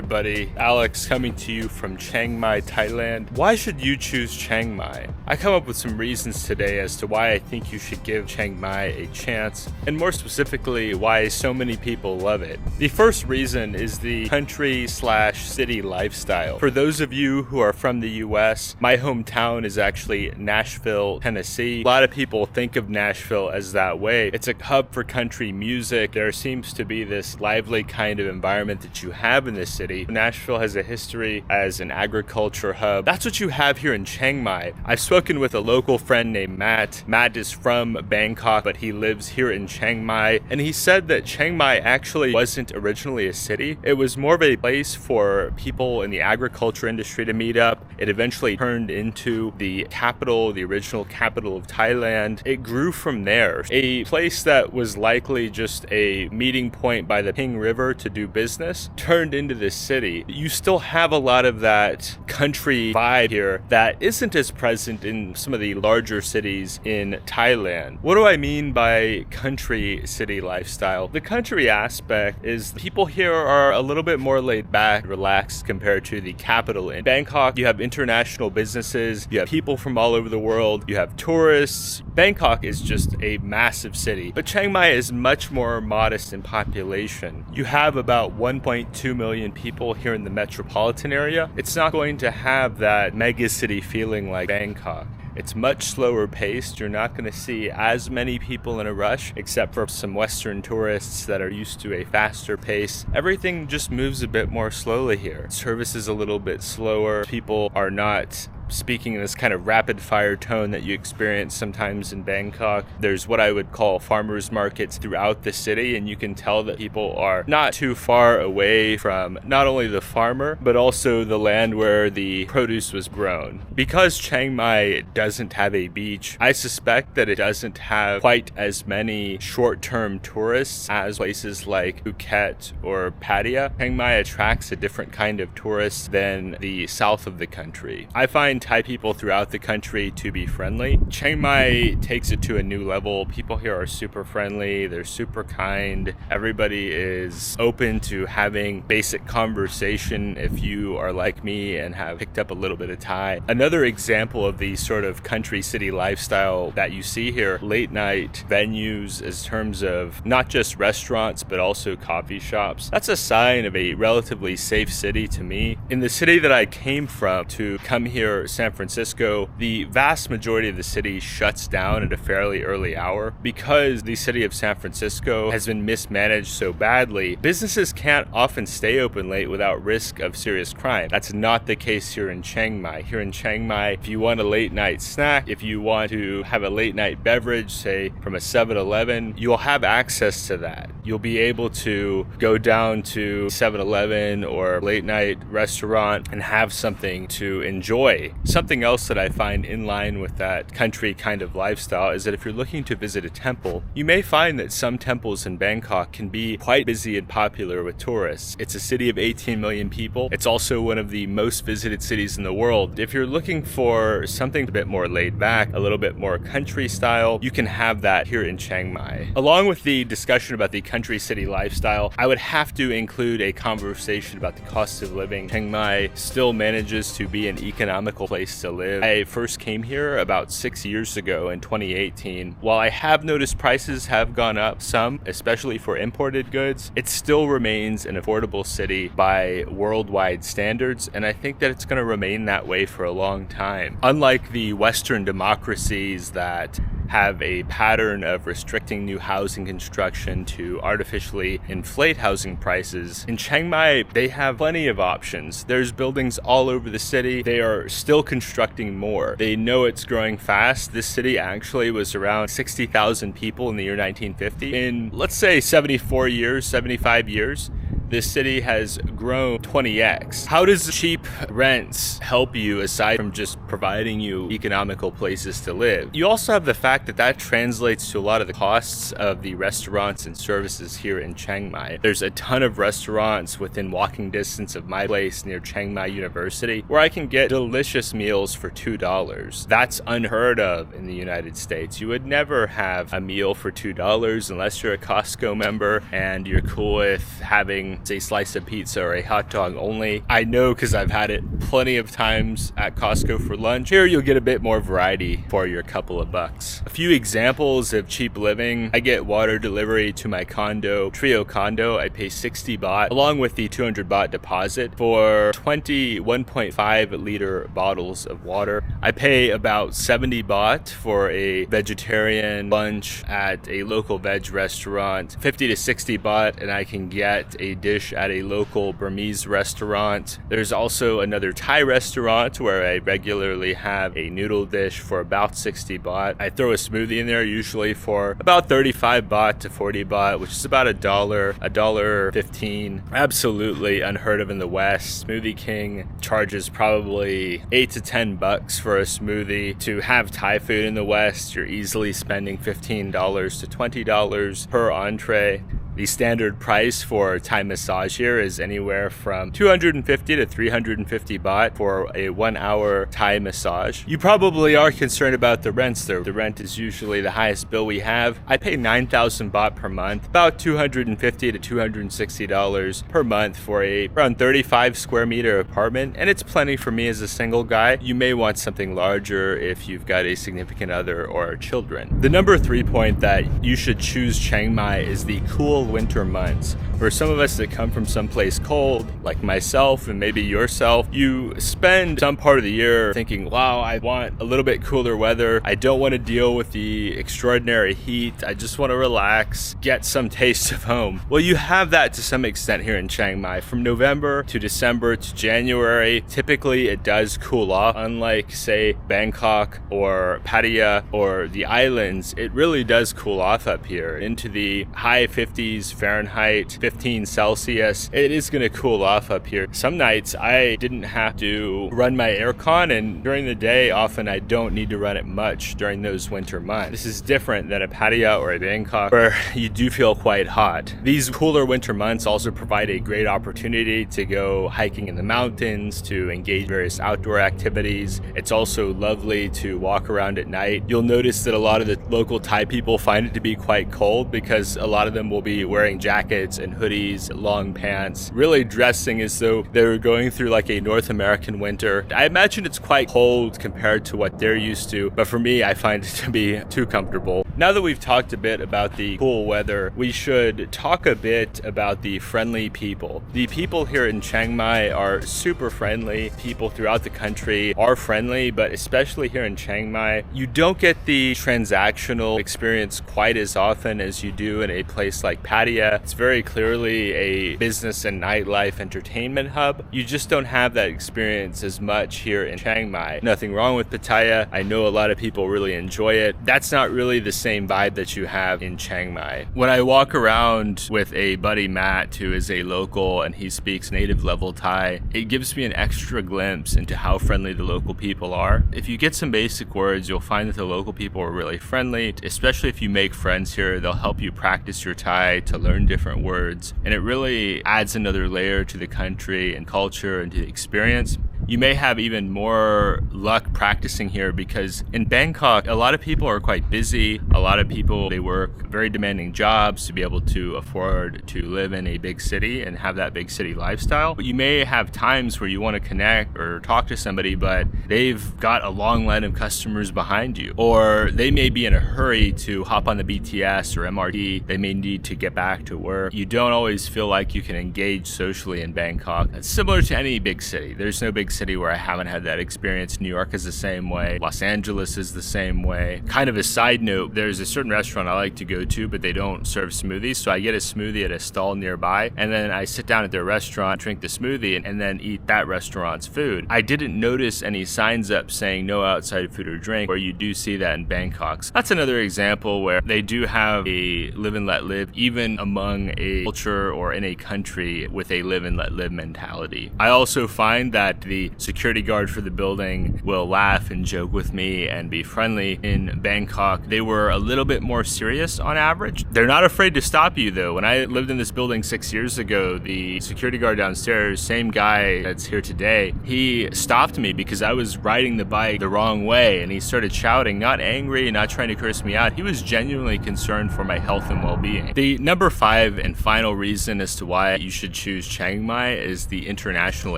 everybody. Alex coming to you from Chiang Mai, Thailand. Why should you choose Chiang Mai? I come up with some reasons today as to why I think you should give Chiang Mai a chance, and more specifically, why so many people love it. The first reason is the country/city lifestyle. For those of you who are from the US, my hometown is actually Nashville, Tennessee. A lot of people think of Nashville as that way. It's a hub for country music. There seems to be this lively kind of environment that you have in this city. Nashville has a history as an agriculture hub. That's what you have here in Chiang Mai. I've spoken with a local friend named Matt. Matt is from Bangkok, but he lives here in Chiang Mai, and he said that Chiang Mai actually wasn't originally a city. It was more of a place for people in the agriculture industry to meet up. It eventually turned into the capital, the original capital of Thailand. It grew from there. A place that was likely just a meeting point by the Ping River to do business turned into this city. You still have a lot of that country vibe here that isn't as present in some of the larger cities in Thailand. What do I mean by country city lifestyle? The country aspect is people here are a little bit more laid back, relaxed compared to the capital. In Bangkok, you have international businesses, you have people from all over the world, you have tourists. Bangkok is just a massive city, but Chiang Mai is much more modest in population. You have about 1.2 million people here in the metropolitan area. It's not going to have that mega city feeling like Bangkok. It's much slower paced. You're not going to see as many people in a rush, except for some Western tourists that are used to a faster pace. Everything just moves a bit more slowly here. Service is a little bit slower. People are not speaking in this kind of rapid fire tone that you experience sometimes in Bangkok. There's what I would call farmers markets throughout the city, and you can tell that people are not too far away from not only the farmer, but also the land where the produce was grown. Because Chiang Mai doesn't have a beach, I suspect that it doesn't have quite as many short-term tourists as places like Phuket or Pattaya. Chiang Mai attracts a different kind of tourist than the south of the country. I find Thai people throughout the country to be friendly. Chiang Mai takes it to a new level. People here are super friendly. They're super kind. Everybody is open to having basic conversation if you are like me and have picked up a little bit of Thai. Another example of the sort of country city lifestyle that you see here, late night venues in terms of not just restaurants, but also coffee shops. That's a sign of a relatively safe city to me. In the city that I came from to come here, San Francisco, the vast majority of the city shuts down at a fairly early hour. Because the city of San Francisco has been mismanaged so badly, businesses can't often stay open late without risk of serious crime. That's not the case here in Chiang Mai. Here in Chiang Mai, if you want a late night snack, if you want to have a late night beverage, say from a 7-Eleven, you'll have access to that. You'll be able to go down to 7-Eleven or late night restaurant and have something to enjoy. Something else that I find in line with that country kind of lifestyle is that if you're looking to visit a temple, you may find that some temples in Bangkok can be quite busy and popular with tourists. It's a city of 18 million people. It's also one of the most visited cities in the world. If you're looking for something a bit more laid back, a little bit more country style, you can have that here in Chiang Mai. Along with the discussion about the country city lifestyle, I would have to include a conversation about the cost of living. Chiang Mai still manages to be an economical place to live. I first came here about 6 years ago in 2018. While I have noticed prices have gone up some, especially for imported goods, it still remains an affordable city by worldwide standards, and I think that it's going to remain that way for a long time. Unlike the Western democracies that have a pattern of restricting new housing construction to artificially inflate housing prices, in Chiang Mai, they have plenty of options. There's buildings all over the city. They are still constructing more. They know it's growing fast. This city actually was around 60,000 people in the year 1950. In, let's say, 74 years, 75 years, this city has grown 20x. How does cheap rents help you aside from just providing you economical places to live? You also have the fact that that translates to a lot of the costs of the restaurants and services here in Chiang Mai. There's a ton of restaurants within walking distance of my place near Chiang Mai University where I can get delicious meals for $2. That's unheard of in the United States. You would never have a meal for $2 unless you're a Costco member and you're cool with having getting, say, slice of pizza or a hot dog only. I know because I've had it plenty of times at Costco for lunch. Here you'll get a bit more variety for your couple of bucks. A few examples of cheap living. I get water delivery to my condo, Trio condo. I pay 60 baht along with the 200 baht deposit for 20 1.5 liter bottles of water. I pay about 70 baht for a vegetarian lunch at a local veg restaurant, 50 to 60 baht, and I can get a dish at a local Burmese restaurant. There's also another Thai restaurant where I regularly have a noodle dish for about 60 baht. I throw a smoothie in there usually for about 35 baht to 40 baht, which is about $1.15. Absolutely unheard of in the West. Smoothie King charges probably 8 to 10 bucks for a smoothie. To have Thai food in the West, you're easily spending $15 to $20 per entree. The standard price for Thai massage here is anywhere from 250 to 350 baht for a 1 hour Thai massage. You probably are concerned about the rents though. The rent is usually the highest bill we have. I pay 9,000 baht per month, about $250 to $260 per month for a around 35 square meter apartment, and it's plenty for me as a single guy. You may want something larger if you've got a significant other or children. The number 3 point that you should choose Chiang Mai is the cool winter months. For some of us that come from someplace cold, like myself and maybe yourself, you spend some part of the year thinking, wow, I want a little bit cooler weather. I don't want to deal with the extraordinary heat. I just want to relax, get some taste of home. Well, you have that to some extent here in Chiang Mai. From November to December to January, typically it does cool off. Unlike, say, Bangkok or Pattaya or the islands, it really does cool off up here into the high 50s Fahrenheit, 15 Celsius. It is going to cool off up here. Some nights I didn't have to run my aircon, and during the day often I don't need to run it much during those winter months. This is different than a Pattaya or a Bangkok where you do feel quite hot. These cooler winter months also provide a great opportunity to go hiking in the mountains, to engage in various outdoor activities. It's also lovely to walk around at night. You'll notice that a lot of the local Thai people find it to be quite cold because a lot of them will be wearing jackets and hoodies, long pants, really dressing as though they're going through like a North American winter. I imagine it's quite cold compared to what they're used to, but for me, I find it to be too comfortable. Now that we've talked a bit about the cool weather, we should talk a bit about the friendly people. The people here in Chiang Mai are super friendly. People throughout the country are friendly, but especially here in Chiang Mai, you don't get the transactional experience quite as often as you do in a place like Pattaya. It's very clearly a business and nightlife entertainment hub. You just don't have that experience as much here in Chiang Mai. Nothing wrong with Pattaya. I know a lot of people really enjoy it. That's not really the same vibe that you have in Chiang Mai. When I walk around with a buddy Matt, who is a local and he speaks native level Thai, it gives me an extra glimpse into how friendly the local people are. If you get some basic words, you'll find that the local people are really friendly, especially if you make friends here. They'll help you practice your Thai to learn different words, and it really adds another layer to the country and culture and to the experience. You may have even more luck practicing here because in Bangkok, a lot of people are quite busy. A lot of people, they work very demanding jobs to be able to afford to live in a big city and have that big city lifestyle. But you may have times where you want to connect or talk to somebody, but they've got a long line of customers behind you, or they may be in a hurry to hop on the BTS or MRT. They may need to get back to work. You don't always feel like you can engage socially in Bangkok. It's similar to any big city. There's no big city where I haven't had that experience. New York is the same way. Los Angeles is the same way. Kind of a side note, there's a certain restaurant I like to go to, but they don't serve smoothies. So I get a smoothie at a stall nearby, and then I sit down at their restaurant, drink the smoothie, and then eat that restaurant's food. I didn't notice any signs up saying no outside food or drink, where you do see that in Bangkok. So that's another example where they do have a live and let live, even among a culture or in a country with a live and let live mentality. I also find that the the security guard for the building will laugh and joke with me and be friendly. In Bangkok, they were a little bit more serious on average. They're not afraid to stop you though. When I lived in this building 6 years ago, the security guard downstairs, same guy that's here today, he stopped me because I was riding the bike the wrong way, and he started shouting, not angry, not trying to curse me out. He was genuinely concerned for my health and well-being. The number 5 and final reason as to why you should choose Chiang Mai is the international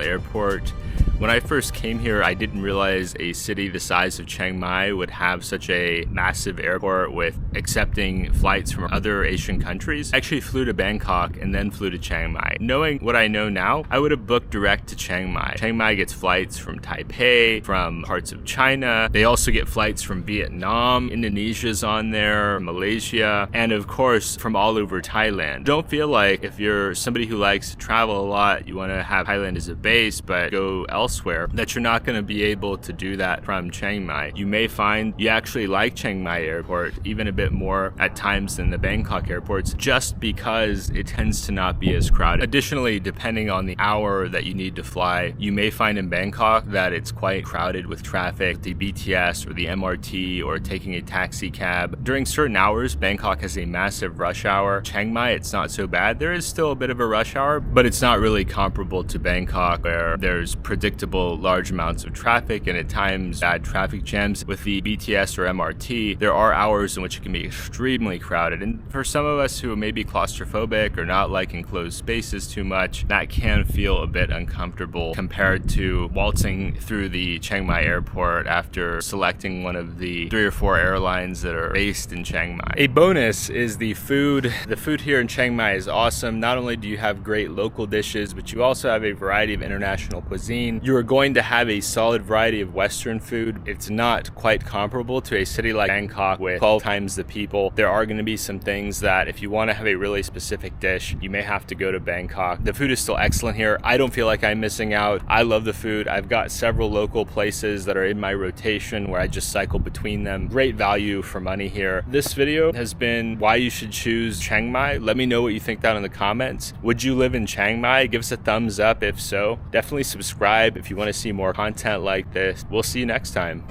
airport. When I first came here, I didn't realize a city the size of Chiang Mai would have such a massive airport with accepting flights from other Asian countries. I actually flew to Bangkok and then flew to Chiang Mai. Knowing what I know now, I would have booked direct to Chiang Mai. Chiang Mai gets flights from Taipei, from parts of China. They also get flights from Vietnam, Indonesia's on there, Malaysia, and of course from all over Thailand. Don't feel like if you're somebody who likes to travel a lot, you want to have Thailand as a base, but go elsewhere, that you're not going to be able to do that from Chiang Mai. You may find you actually like Chiang Mai airport even a bit more at times than the Bangkok airports, just because it tends to not be as crowded. Additionally, depending on the hour that you need to fly, you may find in Bangkok that it's quite crowded with traffic, the BTS or the MRT, or taking a taxi cab. During certain hours, Bangkok has a massive rush hour. Chiang Mai, it's not so bad. There is still a bit of a rush hour, but it's not really comparable to Bangkok, where there's predictable large amounts of traffic and at times bad traffic jams. With the BTS or MRT, there are hours in which it can be extremely crowded, and for some of us who may be claustrophobic or not like enclosed spaces too much, that can feel a bit uncomfortable compared to waltzing through the Chiang Mai airport after selecting one of the 3 or 4 airlines that are based in Chiang Mai. A bonus is the food. The food here in Chiang Mai is awesome. Not only do you have great local dishes, but you also have a variety of international cuisine. You are going to have a solid variety of Western food. It's not quite comparable to a city like Bangkok with 12 times the people. There are going to be some things that if you want to have a really specific dish, you may have to go to Bangkok. The food is still excellent here. I don't feel like I'm missing out. I love the food. I've got several local places that are in my rotation where I just cycle between them. Great value for money here. This video has been why you should choose Chiang Mai. Let me know what you think down in the comments. Would you live in Chiang Mai? Give us a thumbs up if so. Definitely subscribe if you want to see more content like this. We'll see you next time.